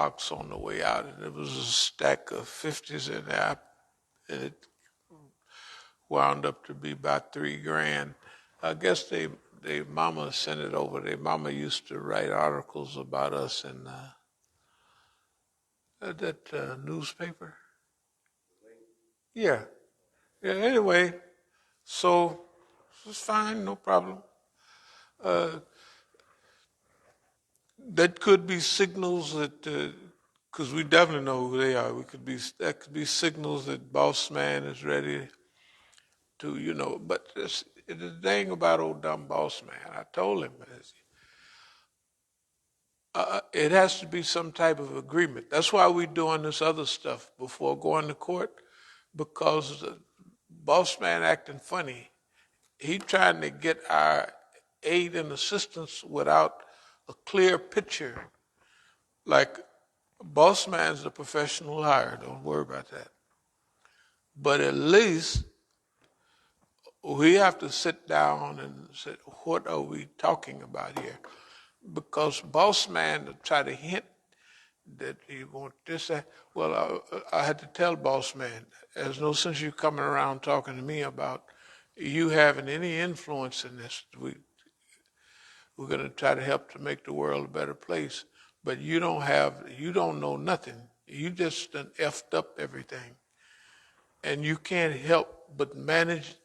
box on the way out, and it was a stack of 50s in there, and it wound up to be about $3,000. I guess they mama sent it over. Their mama used to write articles about us in that newspaper. Yeah. Yeah. Anyway, so it's fine, no problem. That could be signals that, because we definitely know who they are. That could be signals that boss man is ready to, But the thing about old dumb boss man, I told him, it has to be some type of agreement. That's why we're doing this other stuff before going to court, because the boss man acting funny. He trying to get our aid and assistance without a clear picture. Like, boss man's a professional liar. Don't worry about that. But at least we have to sit down and say, what are we talking about here? Because boss man to try to hint that you want this, that. Well, I had to tell boss man, there's no sense you coming around talking to me about you having any influence in this. We're going to try to help to make the world a better place. But you don't know nothing. You just done effed up everything. And you can't help but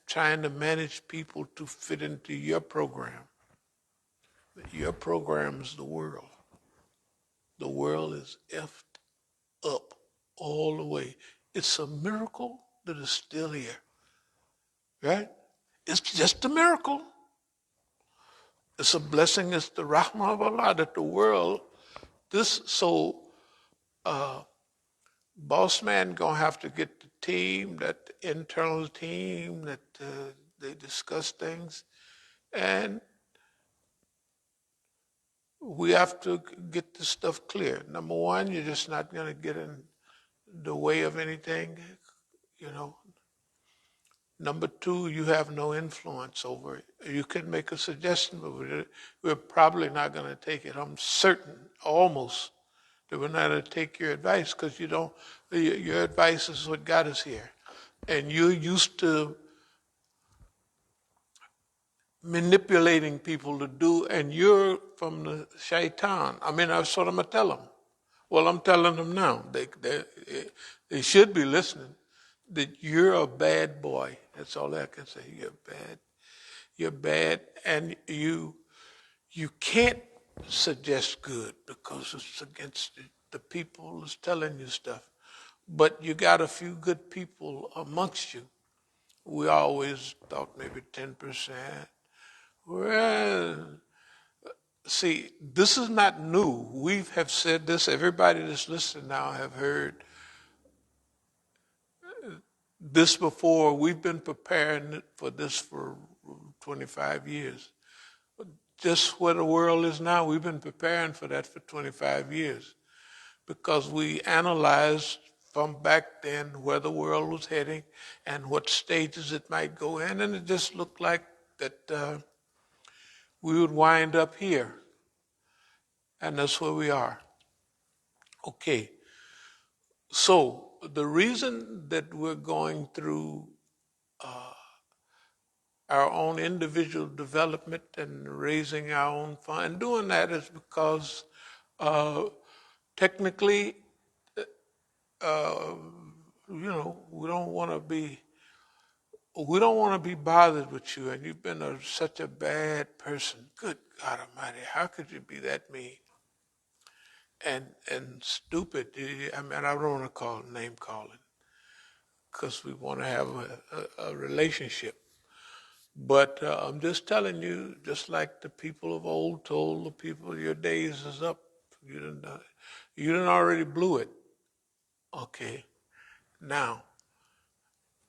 trying to manage people to fit into your program. Your program is the world. The world is effed up all the way. It's a miracle that it's still here. Right? It's just a miracle. It's a blessing. It's the rahmah of Allah that the world, boss man gonna have to get the team, that internal team, that they discuss things, and we have to get this stuff clear. Number one, you're just not gonna get in the way of anything, Number two, you have no influence over it. You can make a suggestion, but we're probably not gonna take it. I'm certain, almost, that we're not going to take your advice, because your advice is what got us here. And you're used to manipulating people to do, and you're from the shaitan. I mean, that's what I'm going to tell them. Well, I'm telling them now. They should be listening. That you're a bad boy. That's all I can say. You're bad. You're bad, and you can't suggest good because it's against the people who's telling you stuff. But you got a few good people amongst you. We always thought maybe 10%. Well, see, this is not new. We have said this. Everybody that's listening now have heard this before. We've been preparing for this for 25 years. Just where the world is now, we've been preparing for that for 25 years, because we analyzed from back then where the world was heading and what stages it might go in, and it just looked like that we would wind up here, and that's where we are. Okay, so the reason that we're going through our own individual development and raising our own fund, and doing that is because technically, we don't want to be bothered with you, and you've been such a bad person. Good God Almighty, how could you be that mean and stupid? I mean, I don't want to call name calling, because we want to have a relationship. But I'm just telling you, just like the people of old told the people, your days is up. You done already blew it. Okay. Now,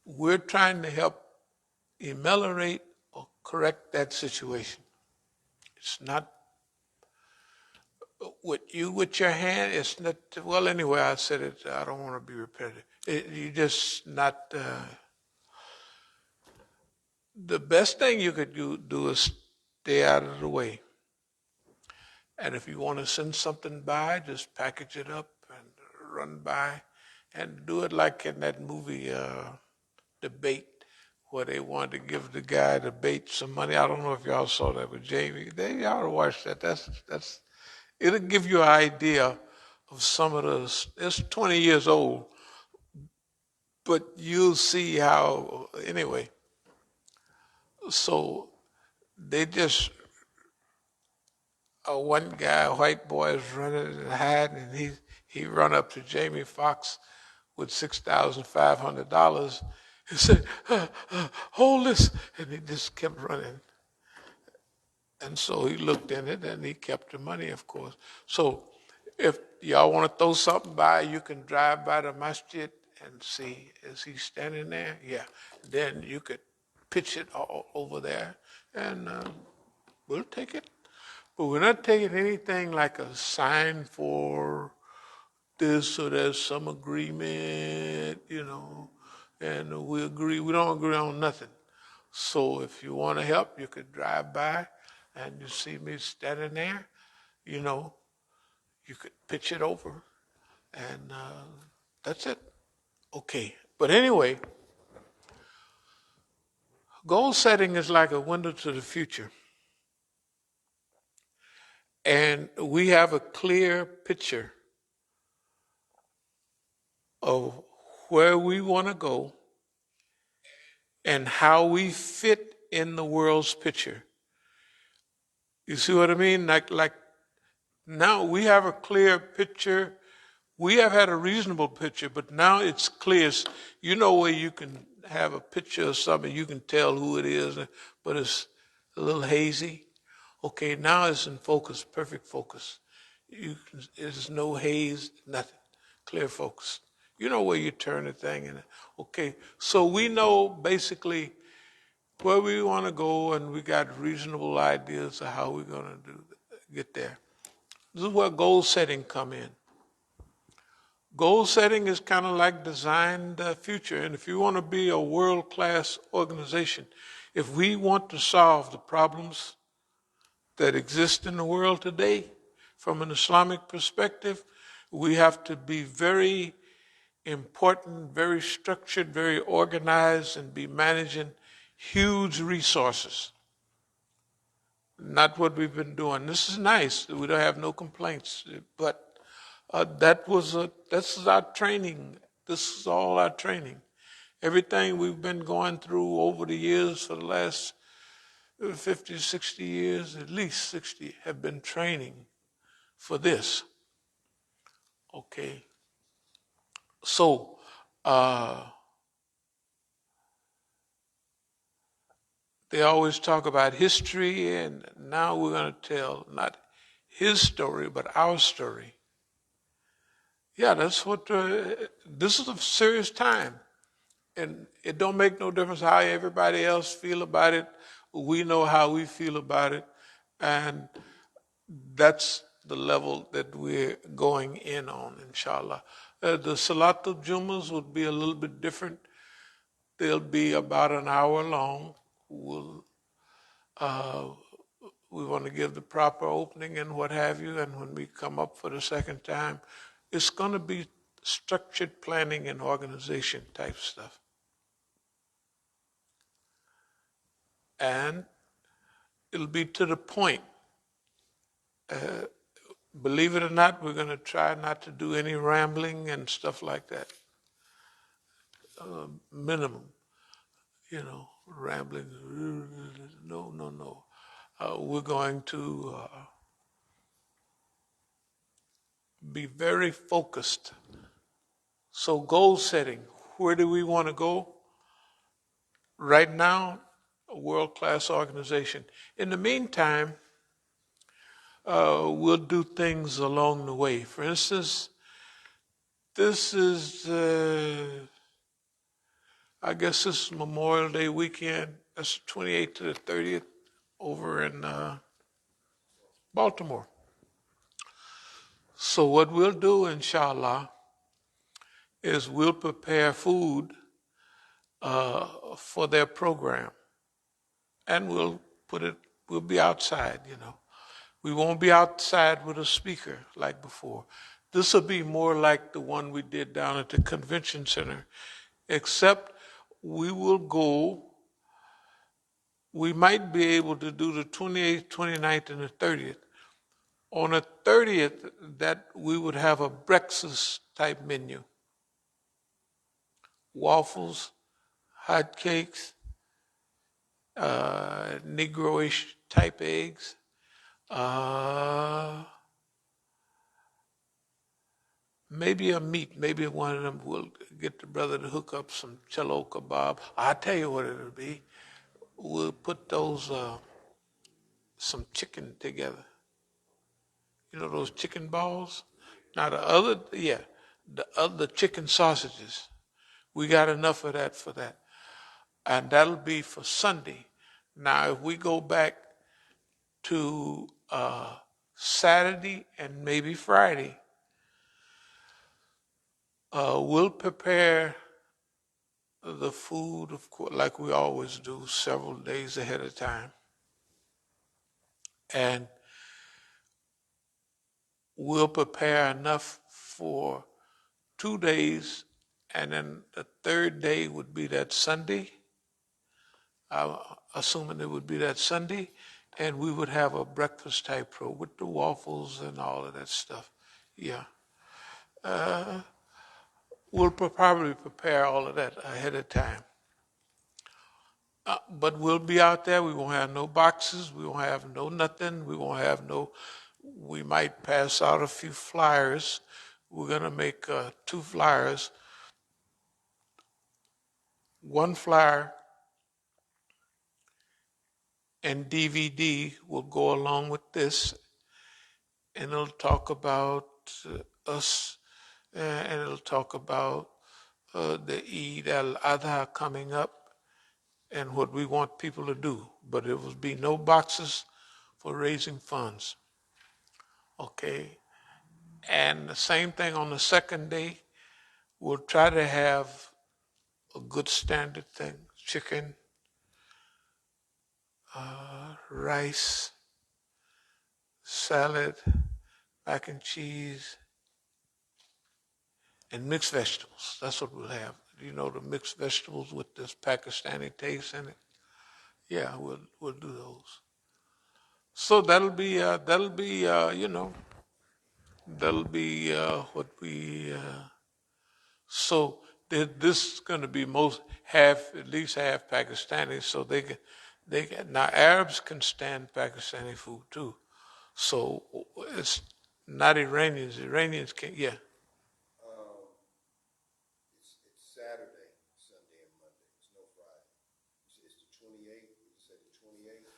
we're trying to help ameliorate or correct that situation. It's not with your hand. It's not, well, anyway, I said it. I don't want to be repetitive. You just not, the best thing you could do is stay out of the way. And if you want to send something by, just package it up run by, and do it like in that movie Debate, where they wanted to give the guy Debate some money. I don't know if y'all saw that with Jamie. They ought to watch that. That's it'll give you an idea of some of the. It's 20 years old, but you'll see how. Anyway, so they just one guy, a white boy, is running and hiding, and he run up to Jamie Foxx with $6,500. He said, "Hold this," and he just kept running. And so he looked in it, and he kept the money, of course. So if y'all want to throw something by, you can drive by the Masjid and see, is he standing there? Yeah. Then you could pitch it all over there, and we'll take it. But we're not taking anything like a sign for this, so there's some agreement, and we agree. We don't agree on nothing. So if you want to help, you could drive by and you see me standing there, you could pitch it over, and that's it. Okay. But anyway, goal setting is like a window to the future. And we have a clear picture of where we want to go and how we fit in the world's picture. You see what I mean? Like now we have a clear picture. We have had a reasonable picture, but now it's clear. You know where you can have a picture of something, you can tell who it is, but it's a little hazy. Okay, now it's in focus, perfect focus. There's no haze, nothing. Clear focus. You know where you turn the thing in. Okay, so we know basically where we want to go, and we got reasonable ideas of how we're going to get there. This is where goal setting come in. Goal setting is kind of like design the future. And if you want to be a world-class organization, if we want to solve the problems that exist in the world today from an Islamic perspective, we have to be very important, very structured, very organized, and be managing huge resources. Not what we've been doing. This is nice. We don't have no complaints, but this is our training. This is all our training. Everything we've been going through over the years for the last 50, 60 years, at least 60, have been training for this. Okay. So, they always talk about history, and now we're going to tell not his story, but our story. Yeah, that's what, this is a serious time. And it don't make no difference how everybody else feel about it. We know how we feel about it. And that's the level that we're going in on, inshallah. The Salatul Jumas would be a little bit different. They'll be about an hour long. We want to give the proper opening and what have you. And when we come up for the second time, it's going to be structured planning and organization type stuff. And it'll be to the point. Believe it or not, we're going to try not to do any rambling and stuff like that. Minimum, rambling. No. We're going to be very focused. So goal setting, where do we want to go? Right now, a world-class organization. In the meantime, we'll do things along the way. For instance, this is, I guess this is Memorial Day weekend. That's the 28th to the 30th over in Baltimore. So what we'll do, inshallah, is we'll prepare food for their program. And we'll be outside, We won't be outside with a speaker like before. This will be more like the one we did down at the convention center, except we will go, we might be able to do the 28th, 29th, and the 30th. On the 30th, that we would have a breakfast type menu. Waffles, hot cakes, Negroish type eggs, maybe a meat. Maybe one of them will get the brother to hook up some cello kebab. I'll tell you what it'll be. We'll put those, some chicken together. You know those chicken balls? Now the other, yeah, the other chicken sausages. We got enough of that for that. And that'll be for Sunday. Now if we go back to Saturday and maybe Friday, we'll prepare the food, of course, like we always do, several days ahead of time. And we'll prepare enough for 2 days, and then the third day would be that Sunday, assuming it would be that Sunday, and we would have a breakfast type pro with the waffles and all of that stuff. Yeah. We'll probably prepare all of that ahead of time. But we'll be out there. We won't have no boxes. We won't have no nothing. We won't have no, we might pass out a few flyers. We're going to make 2 flyers. One flyer and DVD will go along with this, and it'll talk about us, and it'll talk about the Eid al-Adha coming up and what we want people to do. But there will be no boxes for raising funds. Okay? And the same thing on the second day. We'll try to have a good standard thing: chicken, rice, salad, mac and cheese, and mixed vegetables. That's what we'll have. You know, the mixed vegetables with this Pakistani taste in it. Yeah, we'll do those. So that'll be you know, that'll be what we. So this is going to be at least half Pakistani. So they can now Arabs can stand Pakistani food too. So it's not Iranians. Iranians can't. Yeah. It's Saturday, Sunday, and Monday. It's no Friday. It's the 28th. You said the 28th.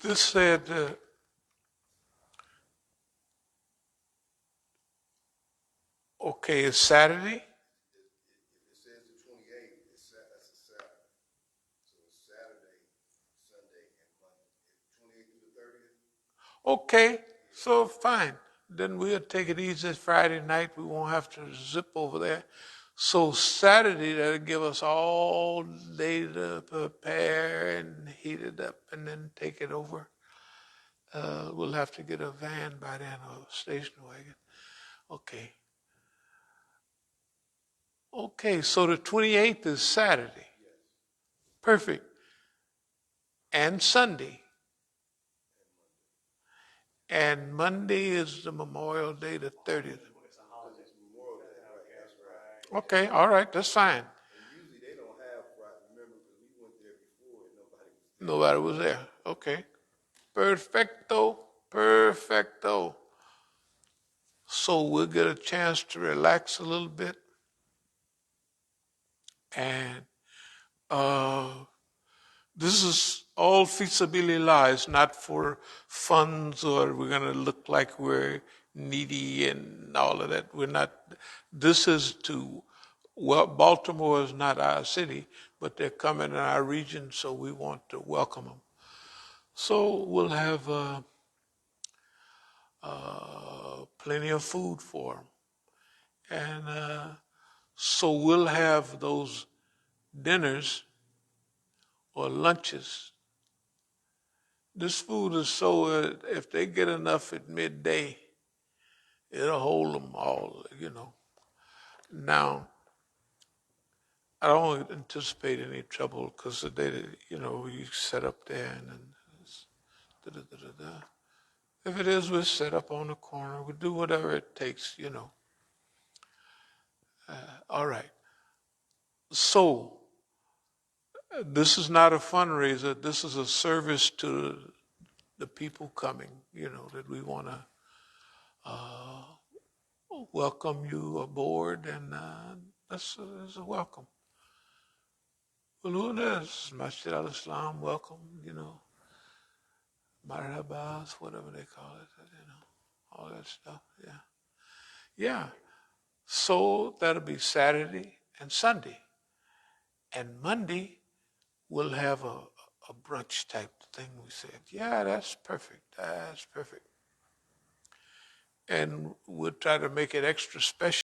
This said. Okay, it's Saturday. If it says the 28th, that's a Saturday. So it's Saturday, Sunday, and Monday. 28th through the 30th. Okay, so fine. Then we'll take it easy Friday night. We won't have to zip over there. So Saturday, that'll give us all day to prepare and heat it up and then take it over. We'll have to get a van by then or a station wagon. Okay. Okay, so the 28th is Saturday. Perfect. And Sunday. And Monday is the Memorial Day, the 30th. Okay, all right, that's fine. And usually they don't have Friday. Remember, because we went there before and nobody was there. Nobody was there. Okay. Perfecto. Perfecto. So we'll get a chance to relax a little bit. And this is all feasibility, not for funds or we're going to look like we're needy and all of that. We're not. This is to, well, Baltimore is not our city, but they're coming in our region, so we want to welcome them. So we'll have plenty of food for them. And so we'll have those dinners or lunches. This food is so, if they get enough at midday, It'll hold them all, you know. Now, I don't anticipate any trouble because the day that, you know, we set up there and then da-da-da-da-da. If it is, we'll set up on the corner. We'll do whatever it takes, you know. All right. So, this is not a fundraiser. This is a service to the people coming, you know, that we want to welcome you aboard, and that's a welcome. Well, who is Masjid al-Islam, welcome, you know, marhabas, whatever they call it, you know, all that stuff, yeah. Yeah, so that'll be Saturday and Sunday. And Monday, we'll have a brunch type thing. We said, yeah, that's perfect, that's perfect. And we'll try to make it extra special.